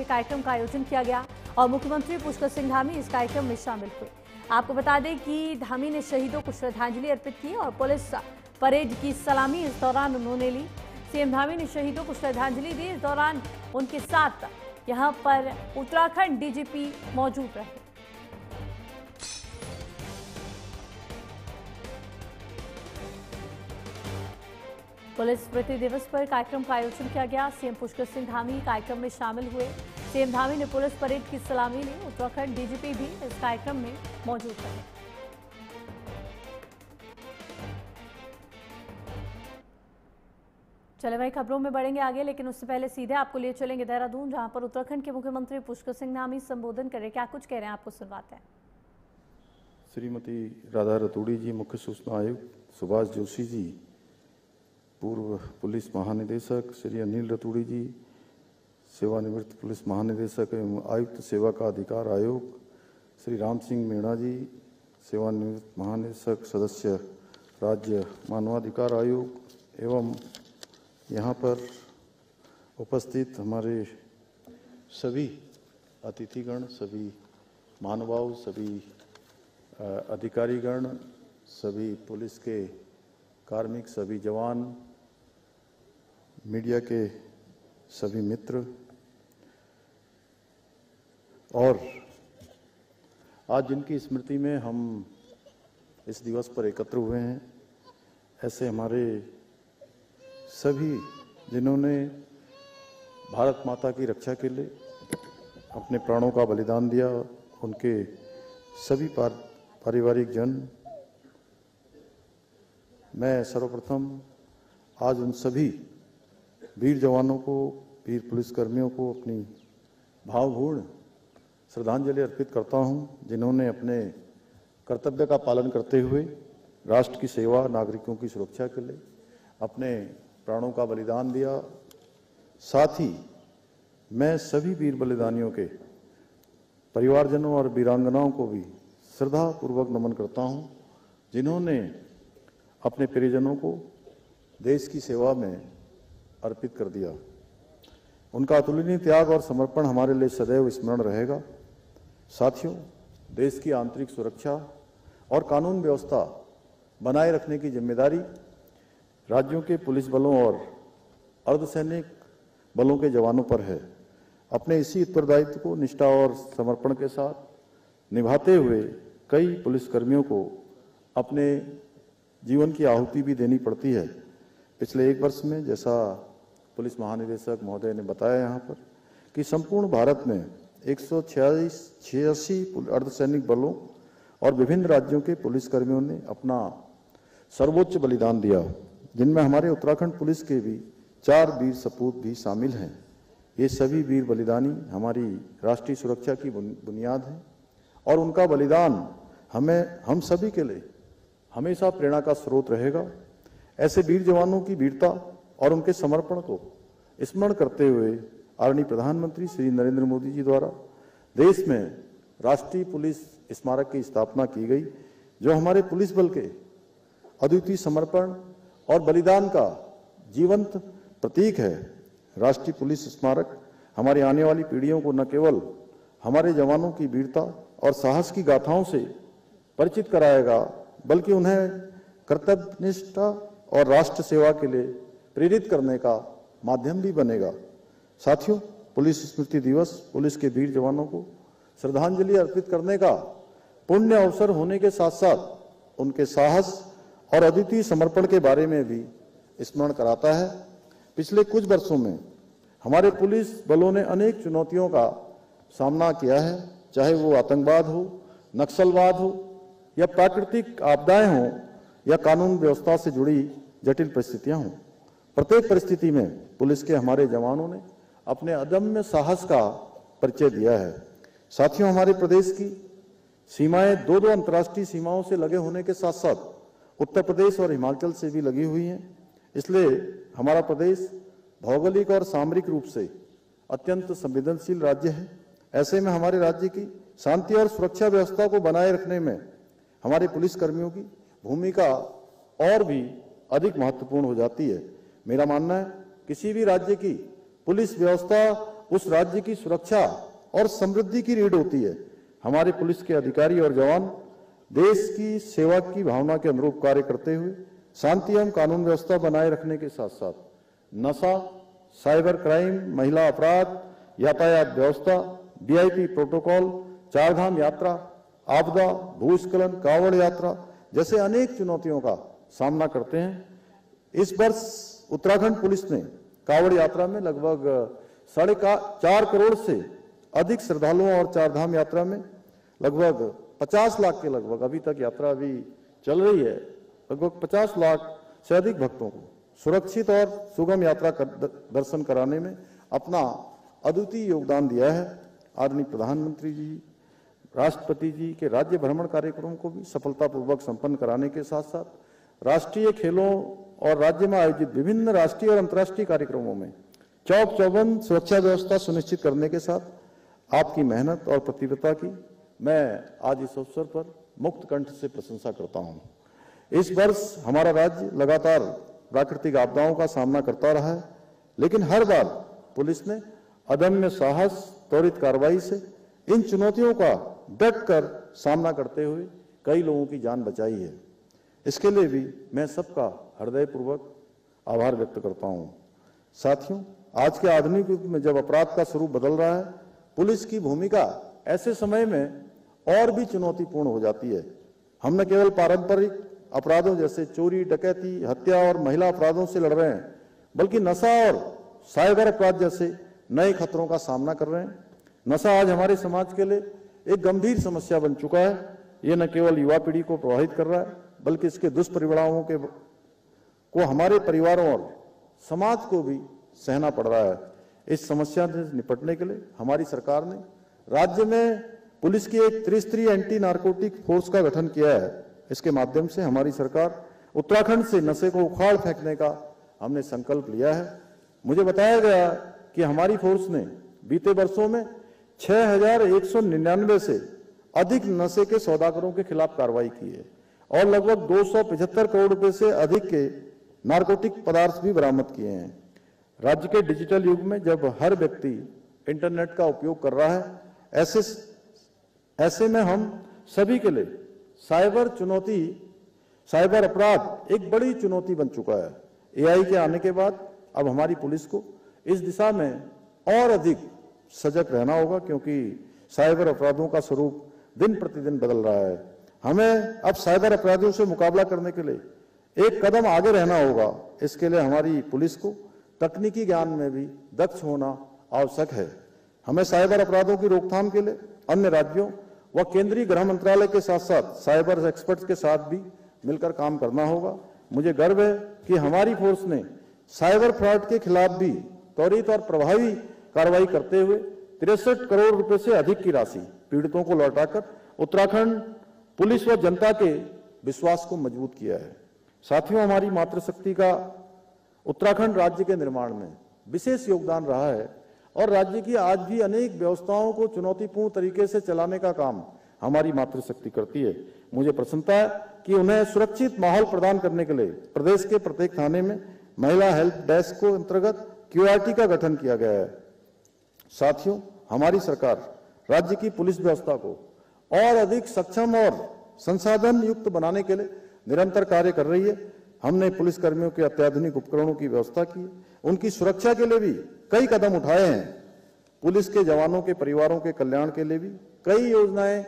कार्यक्रम का आयोजन किया गया और मुख्यमंत्री पुष्कर सिंह धामी इस कार्यक्रम में शामिल हुए। आपको बता दें कि धामी ने शहीदों को श्रद्धांजलि अर्पित की और पुलिस परेड की सलामी इस दौरान उन्होंने ली। सीएम धामी ने शहीदों को श्रद्धांजलि दी। इस दौरान उनके साथ यहां पर उत्तराखंड डीजीपी मौजूद रहे। पुलिस स्मृति दिवस पर कार्यक्रम का आयोजन किया गया। सीएम पुष्कर सिंह धामी कार्यक्रम में शामिल हुए। सीएम धामी ने पुलिस परेड की सलामी ली। उत्तराखंड डीजीपी भी इस कार्यक्रम में मौजूद रहे। चले भाई, खबरों में बढ़ेंगे आगे, लेकिन उससे पहले सीधे आपको लिए चलेंगे देहरादून, जहां पर उत्तराखंड के मुख्यमंत्री पुष्कर सिंह धामी संबोधन कर रहे। क्या कुछ कह रहे हैं, आपको सुनवाते हैं। श्रीमती राधा रतूड़ी जी, मुख्य सूचना आयुक्त सुभाष जोशी जी, पूर्व पुलिस महानिदेशक श्री अनिल रतूड़ी जी, सेवानिवृत्त पुलिस महानिदेशक एवं आयुक्त सेवा का अधिकार आयोग श्री राम सिंह मीणा जी, सेवानिवृत्त महानिदेशक सदस्य राज्य मानवाधिकार आयोग एवं यहाँ पर उपस्थित हमारे सभी अतिथिगण, सभी महानुभाव, सभी अधिकारीगण, सभी पुलिस के कार्मिक, सभी जवान, मीडिया के सभी मित्र, और आज जिनकी स्मृति में हम इस दिवस पर एकत्र हुए हैं, ऐसे हमारे सभी जिन्होंने भारत माता की रक्षा के लिए अपने प्राणों का बलिदान दिया, उनके सभी पारिवारिक जन, मैं सर्वप्रथम आज उन सभी वीर जवानों को, वीर पुलिसकर्मियों को अपनी भावपूर्ण श्रद्धांजलि अर्पित करता हूं, जिन्होंने अपने कर्तव्य का पालन करते हुए राष्ट्र की सेवा, नागरिकों की सुरक्षा के लिए अपने प्राणों का बलिदान दिया। साथ ही मैं सभी वीर बलिदानियों के परिवारजनों और वीरांगनाओं को भी श्रद्धापूर्वक नमन करता हूं, जिन्होंने अपने परिजनों को देश की सेवा में अर्पित कर दिया। उनका अतुलनीय त्याग और समर्पण हमारे लिए सदैव स्मरण रहेगा। साथियों, देश की आंतरिक सुरक्षा और कानून व्यवस्था बनाए रखने की जिम्मेदारी राज्यों के पुलिस बलों और अर्धसैनिक बलों के जवानों पर है। अपने इसी उत्तरदायित्व को निष्ठा और समर्पण के साथ निभाते हुए कई पुलिसकर्मियों को अपने जीवन की आहुति भी देनी पड़ती है। पिछले एक वर्ष में, जैसा पुलिस महानिदेशक महोदय ने बताया यहाँ पर, कि संपूर्ण भारत में 186 अर्धसैनिक बलों और विभिन्न राज्यों के पुलिसकर्मियों ने अपना सर्वोच्च बलिदान दिया, जिनमें हमारे उत्तराखंड पुलिस के भी 4 वीर सपूत भी शामिल हैं। ये सभी वीर बलिदानी हमारी राष्ट्रीय सुरक्षा की बुनियाद है और उनका बलिदान हम सभी के लिए हमेशा प्रेरणा का स्रोत रहेगा। ऐसे वीर जवानों की वीरता और उनके समर्पण को स्मरण करते हुए आदरणीय प्रधानमंत्री श्री नरेंद्र मोदी जी द्वारा देश में राष्ट्रीय पुलिस स्मारक की स्थापना की गई, जो हमारे पुलिस बल के अद्वितीय समर्पण और बलिदान का जीवंत प्रतीक है। राष्ट्रीय पुलिस स्मारक हमारी आने वाली पीढ़ियों को न केवल हमारे जवानों की वीरता और साहस की गाथाओं से परिचित कराएगा, बल्कि उन्हें कर्तव्यनिष्ठा और राष्ट्र सेवा के लिए प्रेरित करने का माध्यम भी बनेगा। साथियों, पुलिस स्मृति दिवस पुलिस के वीर जवानों को श्रद्धांजलि अर्पित करने का पुण्य अवसर होने के साथ साथ उनके साहस और अद्वितीय समर्पण के बारे में भी स्मरण कराता है। पिछले कुछ वर्षों में हमारे पुलिस बलों ने अनेक चुनौतियों का सामना किया है, चाहे वो आतंकवाद हो, नक्सलवाद हो या प्राकृतिक आपदाएं हों या कानून व्यवस्था से जुड़ी जटिल परिस्थितियां हों। प्रत्येक परिस्थिति में पुलिस के हमारे जवानों ने अपने अदम्य साहस का परिचय दिया है। साथियों, हमारे प्रदेश की सीमाएं दो अंतर्राष्ट्रीय सीमाओं से लगे होने के साथ साथ उत्तर प्रदेश और हिमाचल से भी लगी हुई हैं। इसलिए हमारा प्रदेश भौगोलिक और सामरिक रूप से अत्यंत संवेदनशील राज्य है। ऐसे में हमारे राज्य की शांति और सुरक्षा व्यवस्था को बनाए रखने में हमारे पुलिसकर्मियों की भूमिका और भी अधिक महत्वपूर्ण हो जाती है। मेरा मानना है, किसी भी राज्य की पुलिस व्यवस्था उस राज्य की सुरक्षा और समृद्धि की रीढ़ होती है। हमारे पुलिस के अधिकारी और जवान देश की सेवा की भावना के अनुरूप कार्य करते हुए शांति एवं कानून व्यवस्था बनाए रखने के साथ साथ नशा, साइबर क्राइम, महिला अपराध, यातायात व्यवस्था, वीआईपी प्रोटोकॉल, चारधाम यात्रा, आपदा, भूस्खलन, कांवड़ यात्रा जैसे अनेक चुनौतियों का सामना करते हैं। इस वर्ष उत्तराखंड पुलिस ने कांवड़ यात्रा में लगभग 4.5 करोड़ से अधिक श्रद्धालुओं और चारधाम यात्रा में लगभग 50 लाख के लगभग, अभी तक यात्रा अभी चल रही है, लगभग 50 लाख से अधिक भक्तों को सुरक्षित और सुगम यात्रा दर्शन कराने में अपना अद्वितीय योगदान दिया है। आदरणीय प्रधानमंत्री जी, राष्ट्रपति जी के राज्य भ्रमण कार्यक्रम को भी सफलतापूर्वक संपन्न कराने के साथ साथ राष्ट्रीय खेलों और राज्य में आयोजित विभिन्न राष्ट्रीय और अंतर्राष्ट्रीय कार्यक्रमों में चौक चौबंद सुरक्षा व्यवस्था सुनिश्चित करने के साथ आपकी मेहनत और प्रतिबद्धता की मैं आज इस अवसर पर मुक्त कंठ से प्रशंसा करता हूं। इस वर्ष हमारा राज्य लगातार प्राकृतिक आपदाओं का सामना करता रहा है, लेकिन हर बार पुलिस ने अदम्य साहस, त्वरित कार्रवाई से इन चुनौतियों का डटकर सामना करते हुए कई लोगों की जान बचाई है। इसके लिए भी मैं सबका हृदयपूर्वक आभार व्यक्त करता हूं। साथियों, आज के आधुनिक युग में जब अपराध का स्वरूप बदल रहा है, पुलिस की भूमिका ऐसे समय में और भी चुनौतीपूर्ण हो जाती है। हम न केवल पारंपरिक अपराधों जैसे चोरी, डकैती, हत्या और महिला अपराधों से लड़ रहे हैं, बल्कि नशा और साइबर अपराध जैसे नए खतरों का सामना कर रहे हैं। नशा आज हमारे समाज के लिए एक गंभीर समस्या बन चुका है। ये न केवल युवा पीढ़ी को प्रभावित कर रहा है, बल्कि इसके दुष्परिणामों को हमारे परिवारों और समाज को भी सहना पड़ रहा है। इस समस्या से निपटने के लिए हमारी सरकार ने राज्य में पुलिस की एक त्रिस्तरीय एंटी नारकोटिक फोर्स का गठन किया है। इसके माध्यम से हमारी सरकार उत्तराखंड से नशे को उखाड़ फेंकने का हमने संकल्प लिया है। मुझे बताया गया कि हमारी फोर्स ने बीते वर्षों में 6,199 से अधिक नशे के सौदागरों के खिलाफ कार्रवाई की है और लगभग 275 करोड़ रुपए से अधिक के नारकोटिक पदार्थ भी बरामद किए हैं। राज्य के डिजिटल युग में जब हर व्यक्ति इंटरनेट का उपयोग कर रहा है, ऐसे में हम सभी के लिए साइबर अपराध एक बड़ी चुनौती बन चुका है। एआई के आने के बाद अब हमारी पुलिस को इस दिशा में और अधिक सजग रहना होगा, क्योंकि साइबर अपराधों का स्वरूप दिन प्रतिदिन बदल रहा है। हमें अब साइबर अपराधियों से मुकाबला करने के लिए एक कदम आगे रहना होगा। इसके लिए हमारी पुलिस को तकनीकी ज्ञान में भी दक्ष होना आवश्यक है। हमें साइबर अपराधों की रोकथाम के लिए अन्य राज्यों व केंद्रीय गृह मंत्रालय के साथ साथ साइबर एक्सपर्ट्स के साथ भी मिलकर काम करना होगा। मुझे गर्व है कि हमारी फोर्स ने साइबर फ्रॉड के खिलाफ भी त्वरित और प्रभावी कार्रवाई करते हुए 63 करोड़ रुपए से अधिक की राशि पीड़ितों को लौटाकर उत्तराखंड पुलिस व जनता के विश्वास को मजबूत किया है। साथियों, हमारी मातृशक्ति का उत्तराखंड राज्य के निर्माण में विशेष योगदान रहा है और राज्य की आज भी अनेक व्यवस्थाओं को चुनौतीपूर्ण तरीके से चलाने का काम हमारी मातृशक्ति करती है। मुझे प्रसन्नता है कि उन्हें सुरक्षित माहौल प्रदान करने के लिए प्रदेश के प्रत्येक थाने में महिला हेल्प डेस्क को अंतर्गत क्यूआरटी का गठन किया गया है। साथियों, हमारी सरकार राज्य की पुलिस व्यवस्था को और अधिक सक्षम और संसाधन युक्त बनाने के लिए निरंतर कार्य कर रही है। हमने पुलिस कर्मियों के अत्याधुनिक उपकरणों की व्यवस्था की, उनकी सुरक्षा के लिए भी कई कदम उठाए हैं। पुलिस के जवानों के परिवारों के कल्याण के लिए भी कई योजनाएं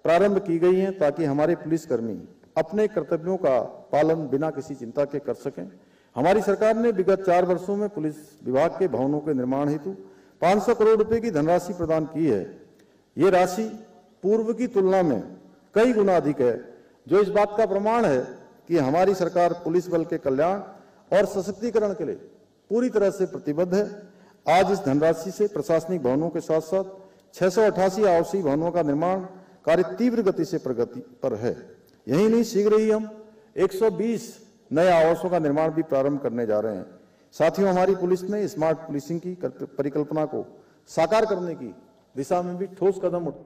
प्रारंभ की गई हैं, ताकि हमारे पुलिसकर्मी अपने कर्तव्यों का पालन बिना किसी चिंता के कर सकें। हमारी सरकार ने विगत 4 वर्षों में पुलिस विभाग के भवनों के निर्माण हेतु 500 करोड़ रुपए की धनराशि प्रदान की है। ये राशि पूर्व की तुलना में कई गुना अधिक है, जो इस बात का प्रमाण है कि हमारी सरकार पुलिस बल के कल्याण और सशक्तिकरण के लिए पूरी तरह से प्रतिबद्ध है। आज इस धनराशि से प्रशासनिक भवनों के साथ साथ 688 आवासीय भवनों का निर्माण कार्य तीव्र गति से प्रगति पर है। यही नहीं, शीघ्र ही हम 120 नए आवासों का निर्माण भी प्रारंभ करने जा रहे हैं। साथियों, हमारी पुलिस ने स्मार्ट पुलिसिंग की परिकल्पना को साकार करने की दिशा में भी ठोस कदम उठाए।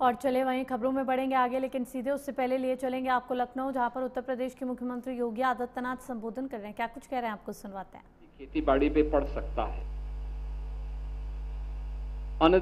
और चले वहीं खबरों में बढ़ेंगे आगे, लेकिन सीधे उससे पहले लिए चलेंगे आपको लखनऊ, जहां पर उत्तर प्रदेश के मुख्यमंत्री योगी आदित्यनाथ संबोधन कर रहे हैं। क्या कुछ कह रहे हैं, आपको सुनवाते हैं। खेती बाड़ी पे पड़ सकता है। અને